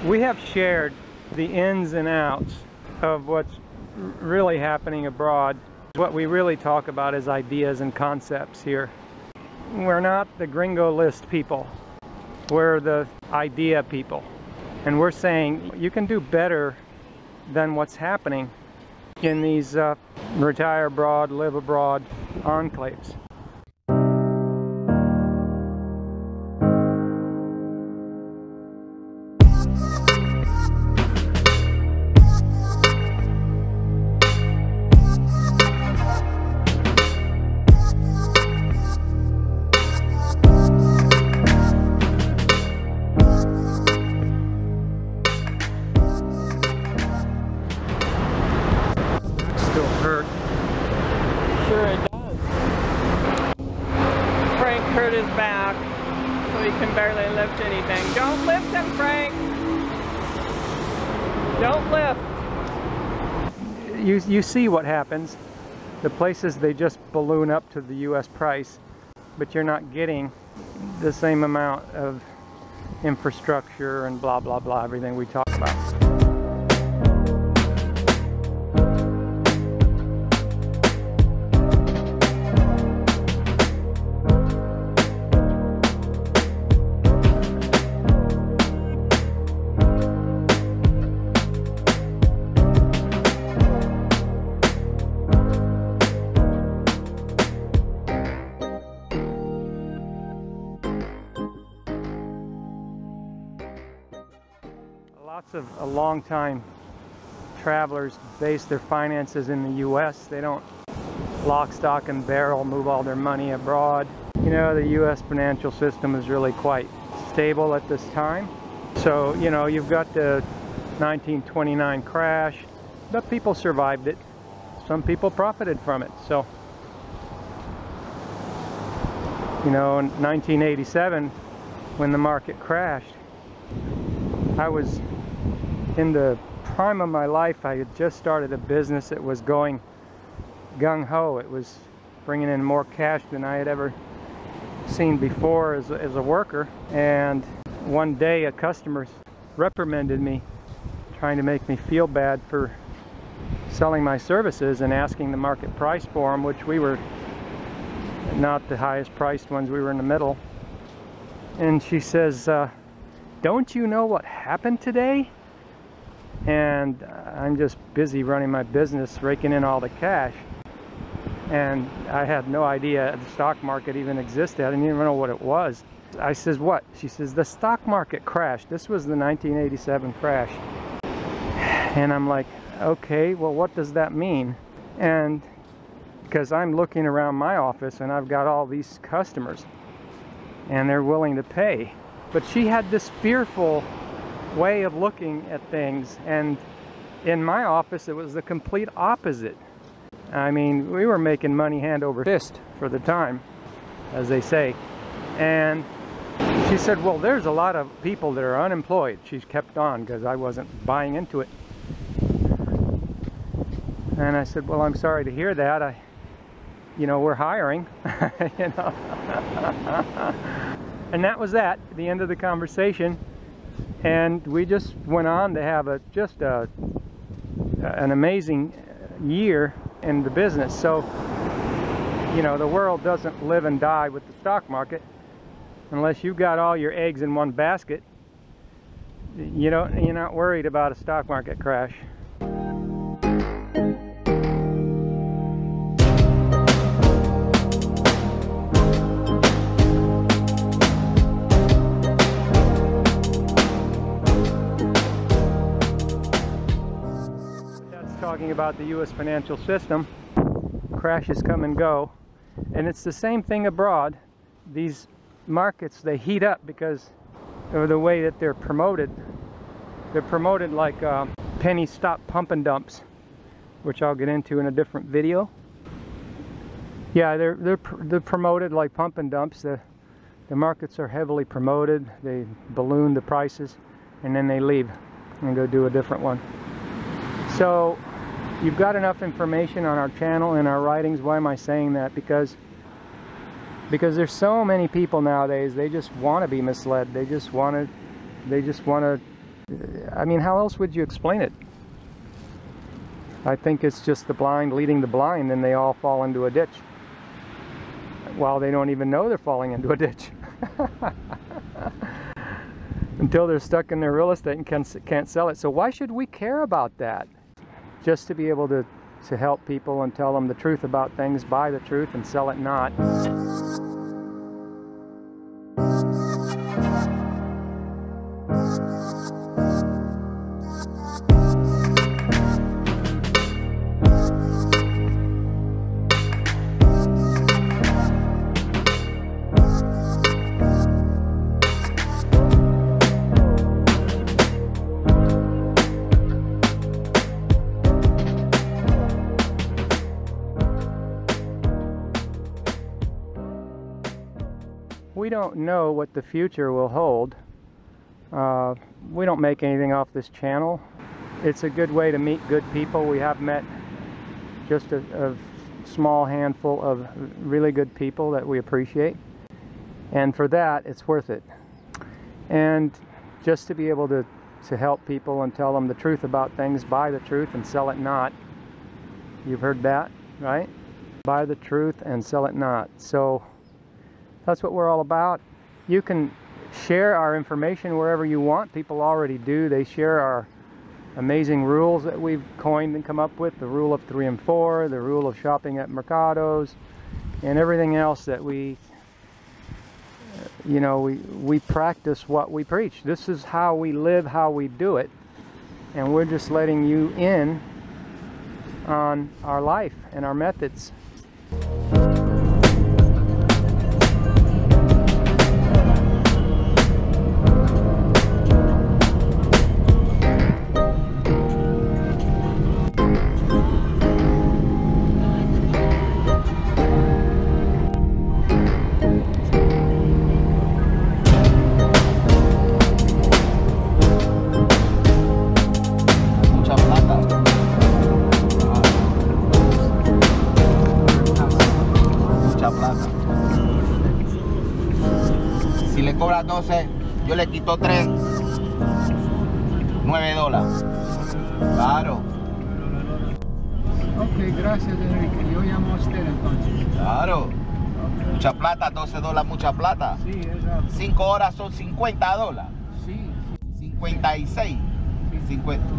We have shared the ins and outs of what's really happening abroad. What we really talk about is ideas and concepts here. We're not the Gringo list people. We're the idea people. And we're saying you can do better than what's happening in these retire abroad, live abroad enclaves. Sure it does. Frank hurt his back, so he can barely lift anything. Don't lift him, Frank! Don't lift! You see what happens. The places, they just balloon up to the US price, but you're not getting the same amount of infrastructure and blah blah blah, everything we talk about. Lots of long-time travelers base their finances in the U.S. They don't lock, stock, and barrel move all their money abroad. You know, the U.S. financial system is really quite stable at this time. So, you know, you've got the 1929 crash, but people survived it. Some people profited from it. So, you know, in 1987, when the market crashed, I was in the prime of my life. I had just started a business that was going gung-ho. It was bringing in more cash than I had ever seen before as a worker. And one day a customer reprimanded me, trying to make me feel bad for selling my services and asking the market price for them, which we were not the highest priced ones. We were in the middle. And she says, don't you know what happened today? And I'm just busy running my business, raking in all the cash. And I had no idea the stock market even existed. I didn't even know what it was. I says, what? She says, the stock market crashed. This was the 1987 crash. And I'm like, okay, well, what does that mean? And because I'm looking around my office and I've got all these customers and they're willing to pay. But she had this fearful way of looking at things, and in my office it was the complete opposite. I mean, we were making money hand over fist for the time, as they say. And she said, well, there's a lot of people that are unemployed. She kept on because I wasn't buying into it. And I said, well, I'm sorry to hear that. You know, we're hiring. You know. And that was that, the end of the conversation. And we just went on to have an amazing year in the business. So, you know, the world doesn't live and die with the stock market. Unless you've got all your eggs in one basket, you're not worried about a stock market crash. Talking about the U.S. financial system, crashes come and go, and it's the same thing abroad. These markets, they heat up because of the way that they're promoted. They're promoted like penny stock pump and dumps, which I'll get into in a different video. Yeah, they're promoted like pump and dumps. The markets are heavily promoted. They balloon the prices, and then they leave and go do a different one. So you've got enough information on our channel and our writings. Why am I saying that? Because there's so many people nowadays, they just want to be misled. They just want to I mean, how else would you explain it? I think it's just the blind leading the blind, and they all fall into a ditch while they don't even know they're falling into a ditch. Until they're stuck in their real estate and can't sell it. So why should we care about that? Just to be able to help people and tell them the truth about things, buy the truth and sell it not. We don't know what the future will hold. We don't make anything off this channel. It's a good way to meet good people. We have met just a small handful of really good people that we appreciate. And for that, it's worth it. And just to be able to help people and tell them the truth about things, buy the truth and sell it not. You've heard that, right? Buy the truth and sell it not. So that's what we're all about. You can share our information wherever you want. People already do. They share our amazing rules that we've coined and come up with. The rule of 3 and 4, the rule of shopping at mercados, and everything else that we practice what we preach. This is how we live, how we do it. And we're just letting you in on our life and our methods. Si le cobra 12, yo le quito 3, $9. Claro. Ok, gracias, Enrique. Yo llamo a usted entonces. Claro. Okay. Mucha plata, $12, mucha plata. Sí, exacto. 5 horas son $50. Sí. 56. Sí. 50.